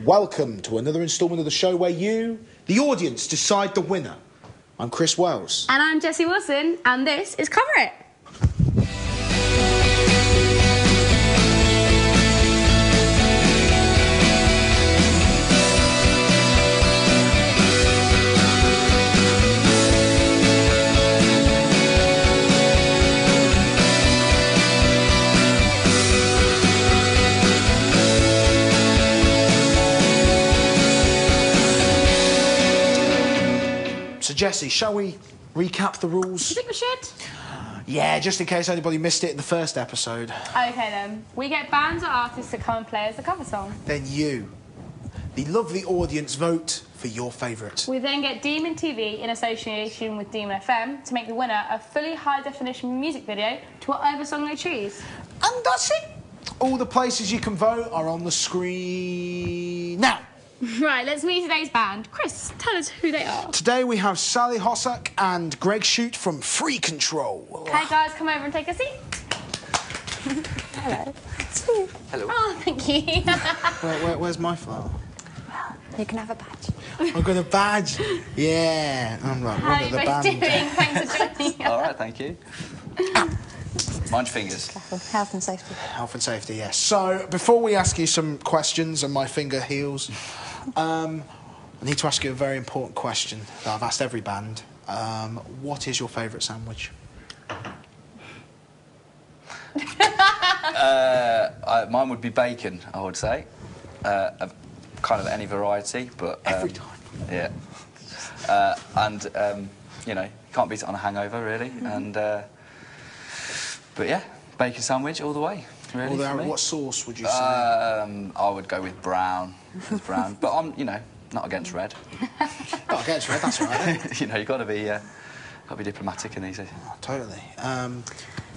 Welcome to another instalment of the show where you, the audience, decide the winner. I'm Chris Wells. And I'm Jessie Wilson, and this is Cover It. So, Jessie, shall we recap the rules? You think we should? Yeah, just in case anybody missed it in the first episode. Okay then. We get bands or artists to come and play as the cover song. Then you, the lovely audience, vote for your favourite. We then get Demon TV in association with Demon FM to make the winner a fully high-definition music video to whatever song they choose. And that's it. All the places you can vote are on the screen now. Right, let's meet today's band. Chris, tell us who they are. Today we have Sally Hossack and Greg Shute from Free Control. Okay, guys, come over and take a seat. Hello. Hello. Oh, thank you. Where's my file? Well, you can have a badge. I've got a badge. Yeah. I'm like, How are you both doing? Thanks for joining us. All right, thank you. Mind your fingers. Careful. Health and safety. Health and safety, yes. So, before we ask you some questions and my finger heals, I need to ask you a very important question that I've asked every band. What is your favourite sandwich? Mine would be bacon, I would say. Of kind of any variety, but... Every time? Yeah. You know, you can't beat it on a hangover, really. But yeah, bacon sandwich all the way, really, for me. What sauce would you say? I would go with brown. But I'm, you know, not against red. Not against red, that's all right then. You know, you've got to be diplomatic in these. Oh, totally.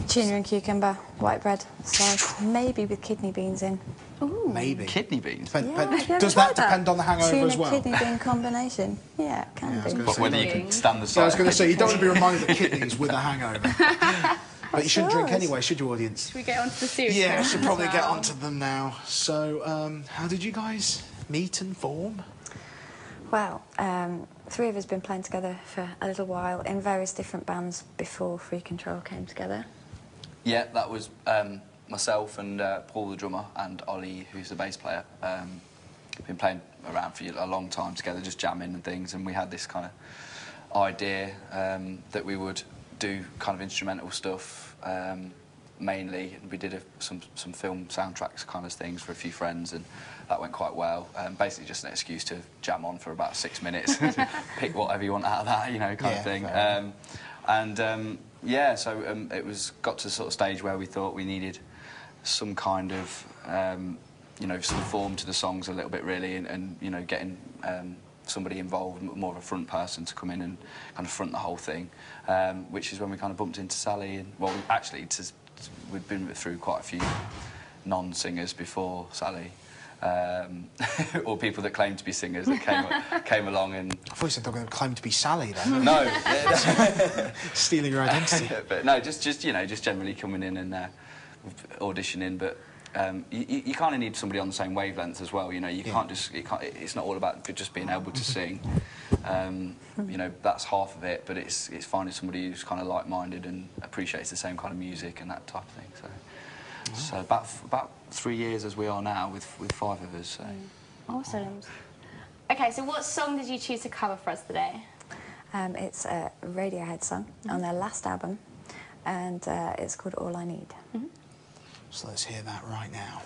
Tuna and cucumber, white bread, sliced, maybe with kidney beans in. Ooh. Maybe. Kidney beans? Yeah, have you ever Does that tried depend on the hangover Tuna as well? kidney bean combination. Yeah, it can be. But whether you can stand the sight. So I was going to say, you don't want to be reminded of kidneys with a hangover. But you shouldn't drink anyway, should you, audience? Should we get on to the serious Yeah, I questions should probably now? get onto them now. So, how did you guys meet and form? Well, three of us have been playing together for a little while in various different bands before Free Control came together. Yeah, that was myself and Paul the drummer and Ollie, who's the bass player. Been playing around for a long time together, just jamming and things, and we had this kind of idea that we would do kind of instrumental stuff mainly. We did some film soundtracks kind of things for a few friends, and that went quite well. Basically just an excuse to jam on for about 6 minutes, pick whatever you want out of that, you know, kind of thing. Yeah, so it got to the sort of stage where we thought we needed some kind of, you know, some form to the songs a little bit, really, and you know, getting somebody involved, more of a front person to come in and kind of front the whole thing, which is when we kind of bumped into Sally. And well, actually, we'd been through quite a few non-singers before Sally. Or people that claimed to be singers that came along and... I thought you said they were going to claim to be Sally then. No. Stealing your identity. But no, just you know, just generally coming in and auditioning, but you kind of need somebody on the same wavelength as well, you know, you can't just... it's not all about just being able to sing. You know, that's half of it, but it's finding somebody who's kind of like-minded and appreciates the same kind of music and that type of thing, so... So about 3 years as we are now with 5 of us. So. Awesome. Okay, so what song did you choose to cover for us today? It's a Radiohead song on their last album, and it's called All I Need. So let's hear that right now.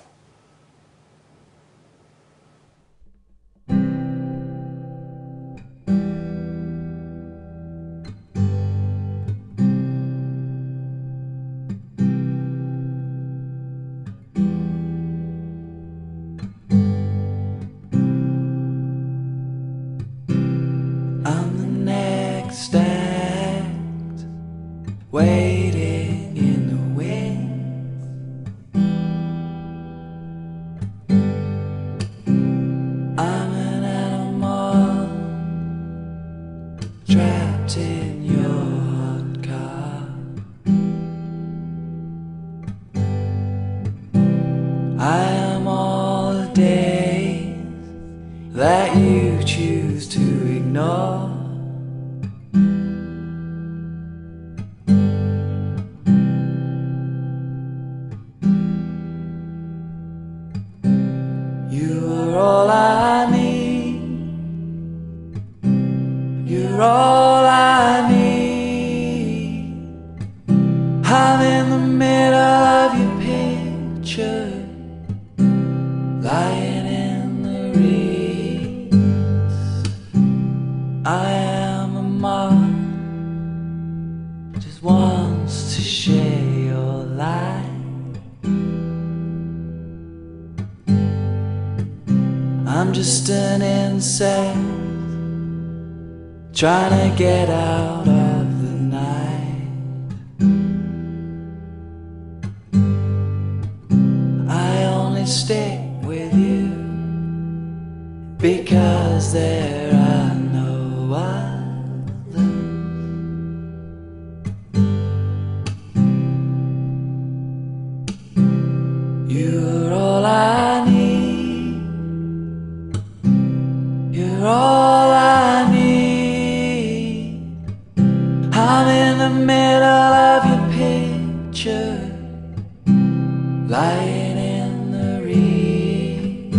Waiting in the wings, I'm an animal trapped in your hot car. I am all the days that you choose to ignore. You are all I need. You're all I need. I'm in the middle of your picture, lying in the reeds. I am a moth, just wants to share your light. I'm just an insect trying to get out of the night. I only stick with you because there are no others. You're all I need. You're all I need. I'm in the middle of your picture, lying in the reeds.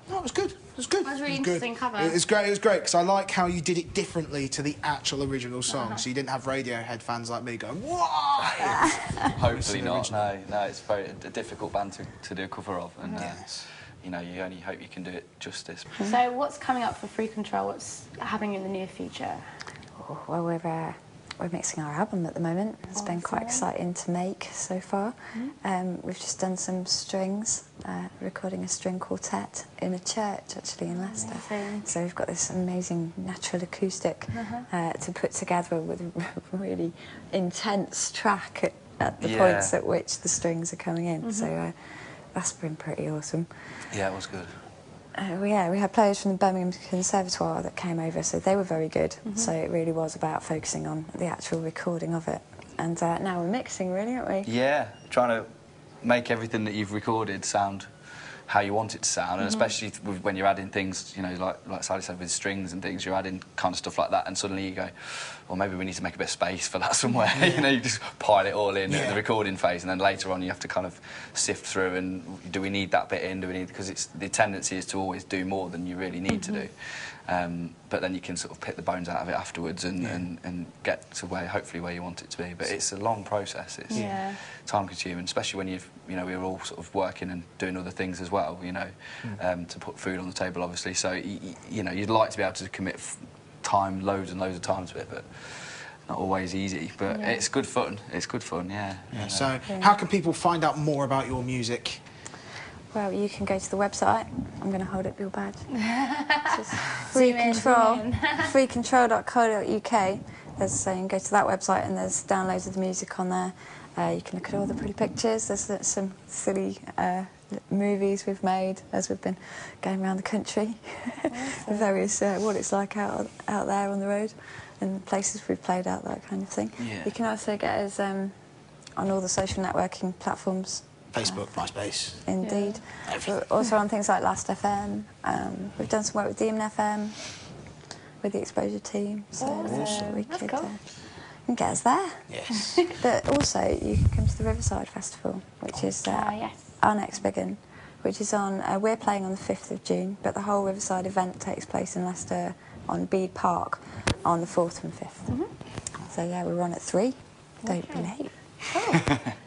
No, it was good. It was good. That was a really It good. interesting cover. It was great. It was great because I like how you did it differently to the actual original song. Uh-huh. So you didn't have Radiohead fans like me going, "Why?" Hopefully not. No, it's very a difficult band to do a cover of, and Yes. you know, you only hope you can do it justice. So what's coming up for Free Control? What's happening in the near future? Oh, well, we're mixing our album at the moment. It's been quite exciting to make so far. We've just done some strings, recording a string quartet in a church actually in Leicester. Amazing. So we've got this amazing natural acoustic to put together with a really intense track at the points at which the strings are coming in. So that's been pretty awesome. Yeah, it was good. We had players from the Birmingham Conservatoire that came over, so they were very good. So it really was about focusing on the actual recording of it. And now we're mixing, really, aren't we? Yeah, trying to make everything that you've recorded sound how you want it to sound, and especially when you're adding things, you know, like Sally said, with strings and things, you're adding kind of stuff like that, and suddenly you go, well, maybe we need to make a bit of space for that somewhere. You know, you just pile it all in at the recording phase, and then later on you have to kind of sift through, and do we need that bit in? Do we need, because it's the tendency is to always do more than you really need to do. But then you can sort of pick the bones out of it afterwards and get to hopefully where you want it to be. But it's a long process. It's time consuming, especially when we were all sort of working and doing other things as well, you know, to put food on the table, obviously. So, you know, you'd like to be able to commit time, loads and loads of time to it, but not always easy. But it's good fun. It's good fun, yeah. So how can people find out more about your music? Well, you can go to the website. I'm going to hold up your badge. It's Zoom in, zoom in. freecontrol.co.uk. So you can go to that website and there's downloads of the music on there. You can look at all the pretty pictures. There's some silly movies we've made as we've been going around the country. The various, what it's like out there on the road and places we've played out, that kind of thing. Yeah. You can also get us on all the social networking platforms. Facebook, MySpace. Indeed. Yeah. We're also on things like Last FM. We've done some work with Demon FM, with the Exposure team. So we could cool. you can get us there. Yes. But also, you can come to the Riverside Festival, which is our next big one, which is on. We're playing on the 5th of June, but the whole Riverside event takes place in Leicester on Bede Park on the 4th and 5th. So yeah, we're on at 3. Don't be late.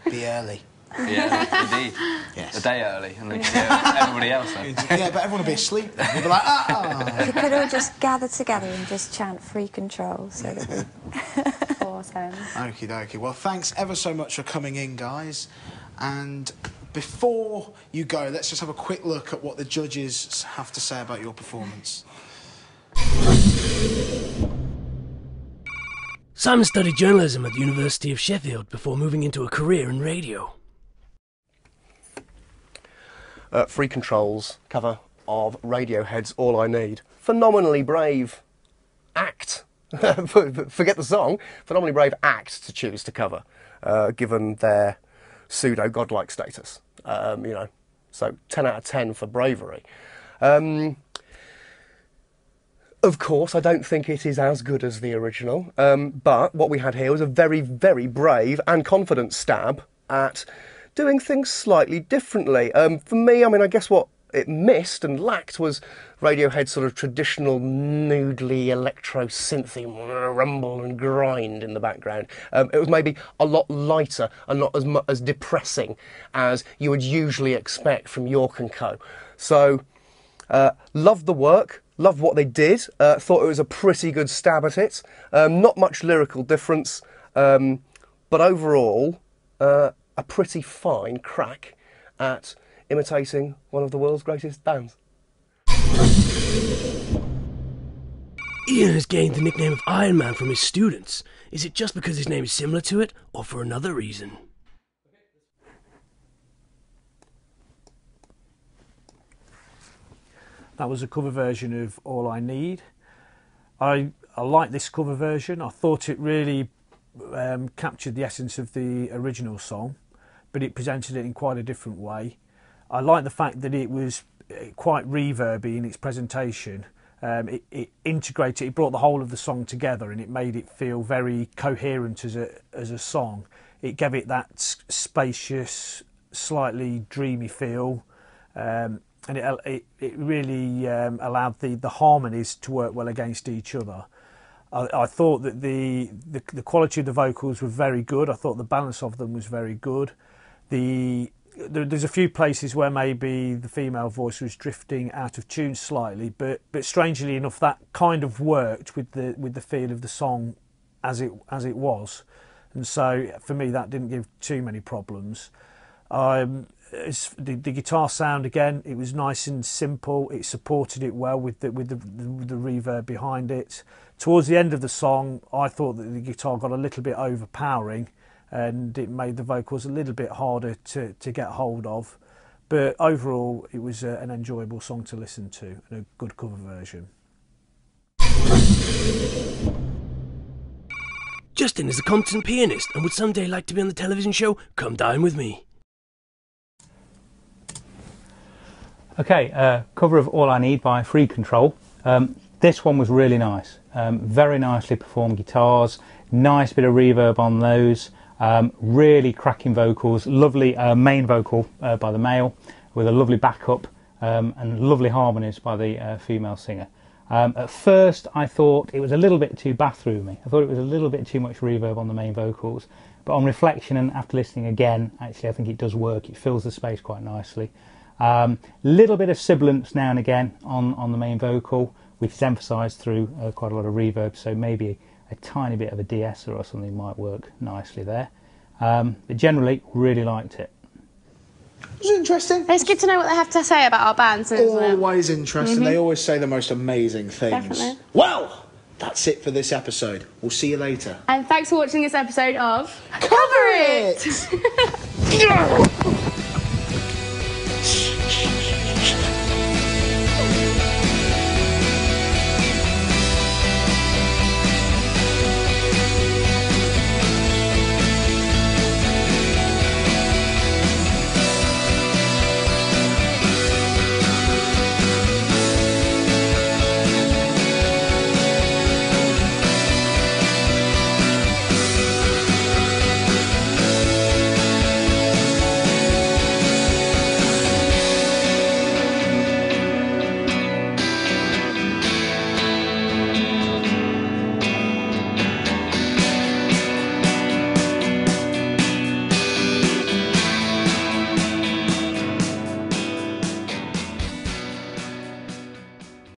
Be early. Yeah, indeed. Yes. A day early, and then everybody else then. Yeah, but everyone will be asleep then. We'll be like, We could all just gather together and just chant Free Control so that we... Awesome. Okie dokie. Well, thanks ever so much for coming in, guys. And before you go, let's just have a quick look at what the judges have to say about your performance. Simon studied journalism at the University of Sheffield before moving into a career in radio. Free Control's cover of Radiohead's All I Need. Phenomenally brave act. Forget the song. Phenomenally brave act to choose to cover, given their pseudo-godlike status. So 10 out of 10 for bravery. Of course, I don't think it is as good as the original, but what we had here was a very, very brave and confident stab at doing things slightly differently. For me, I guess what it missed and lacked was Radiohead's sort of traditional noodly electro-synthy rumble and grind in the background. It was maybe a lot lighter and not as depressing as you would usually expect from York & Co. So, loved the work. Loved what they did, thought it was a pretty good stab at it. Not much lyrical difference, but overall, a pretty fine crack at imitating one of the world's greatest bands. Ian has gained the nickname of Iron Man from his students. Is it just because his name is similar to it, or for another reason? That was a cover version of All I Need. I like this cover version. I thought it really captured the essence of the original song, but it presented it in quite a different way. I like the fact that it was quite reverby in its presentation. It integrated, it brought the whole of the song together, and it made it feel very coherent as a song. It gave it that spacious, slightly dreamy feel. And it really allowed the harmonies to work well against each other. I thought that the quality of the vocals were very good. I thought the balance of them was very good. There's a few places where maybe the female voice was drifting out of tune slightly, but strangely enough, that kind of worked with the feel of the song as it was, and so for me that didn't give too many problems. The guitar sound again, it was nice and simple. It supported it well with the reverb behind it. Towards the end of the song, I thought that the guitar got a little bit overpowering, and it made the vocals a little bit harder to get hold of. But overall, it was an enjoyable song to listen to and a good cover version. Justin is a competent pianist and would someday like to be on the television show Come Dine With Me. Okay, cover of All I Need by Free Control. This one was really nice. Very nicely performed guitars, nice bit of reverb on those, really cracking vocals, lovely main vocal by the male with a lovely backup and lovely harmonies by the female singer. At first I thought it was a little bit too bathroomy. I thought it was a little bit too much reverb on the main vocals, but on reflection and after listening again, actually I think it does work. It fills the space quite nicely. Little bit of sibilance now and again on the main vocal, which is emphasised through quite a lot of reverb, so maybe a tiny bit of a de-esser or something might work nicely there. But generally, really liked it. It was interesting. It's good to know what they have to say about our bands, isn't it? Always interesting. They always say the most amazing things. Definitely. Well, that's it for this episode. We'll see you later. And thanks for watching this episode of Cover It!